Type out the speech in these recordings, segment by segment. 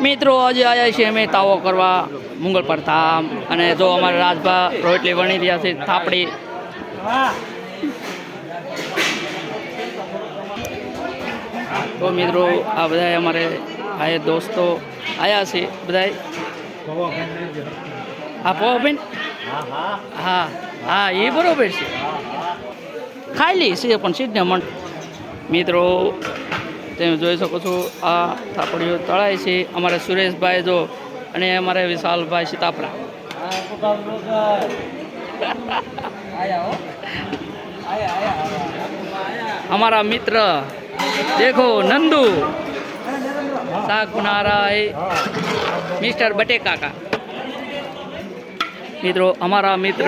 મિત્રો આજે આવ્યા છીએ અમે તાવો કરવા મંગળ પર ધામ અને જો અમારા રાજભા રોટલી વણી રહ્યા છે થાપડી તો મિત્રો આ બધા અમારે ભાઈ દોસ્તો આવ્યા છે બધા હા પવાબેન હા હા એ બરોબર છે ખાઈ છે પણ સીધને મન મિત્રો તમે જોઈ શકો છો આ થાપડીઓ તળાય છે અમારા સુરેશભાઈ જો અને અમારા વિશાલભાઈ સીતાપરા हमारा मित्र देखो नंदू साग बना रहा है मिस्टर बटेका का मित्रों हमारा मित्र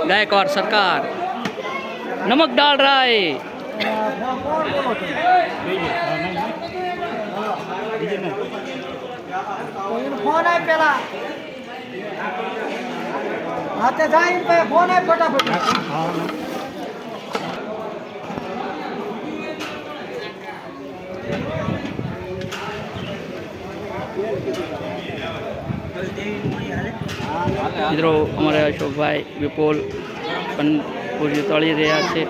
गायकवाड़ सरकार नमक डाल रहा है फोन है पहला हाथे जाए पे फोन है फटाफट मित्रों हमारे अशोक भाई विपुल पूरी तड़ी रहा है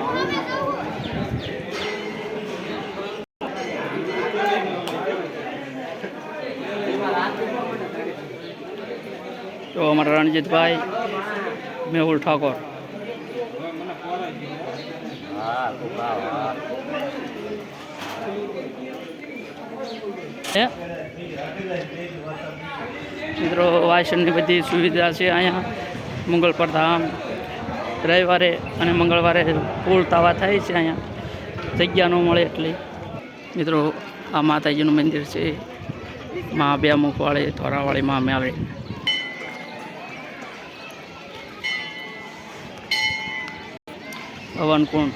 तो हमारा रणजीत भाई मेहुल ठाकुर मित्रों वासन की बड़ी सुविधा है अँ मंगल पर धाम रविवार मंगलवार फूल तावा थाय छे अँ जग्या न मळे एटले मित्रों आ माताजीनु मंदिर है माँ ब्यामुखवाड़ी थोरावाड़ी माँ मेवड़ी हवन कुंड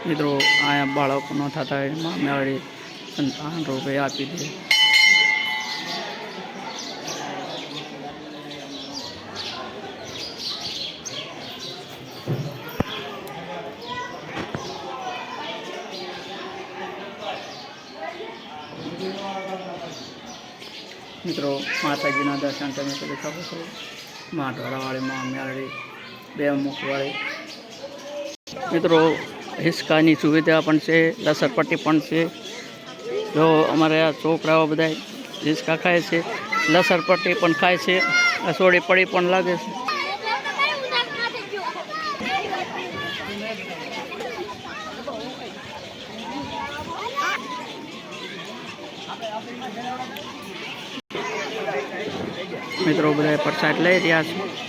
मित्रों आया बाळक न थता माँ मेवड़ी संतान रूपे आपी दे मित्रों माताजी दर्शन तब कर सको माँ ढोरावाड़ी माँ मेवड़ी बेमुखवाड़ी मित्रों हिस्का की सुविधा पण है लसरपट्टी पण है जो अमरे आ छोकराओ बधा हिस्का खाए से लसरपट्टी पण खाए से सोड़ी पड़ी पण लागे से मित्रों बधा प्रसाद लई रह्या छे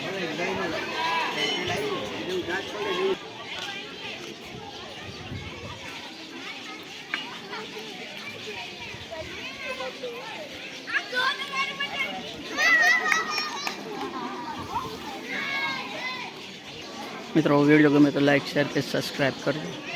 मित्रों वीडियो गमे तो लाइक शेयर के सब्सक्राइब कर दो।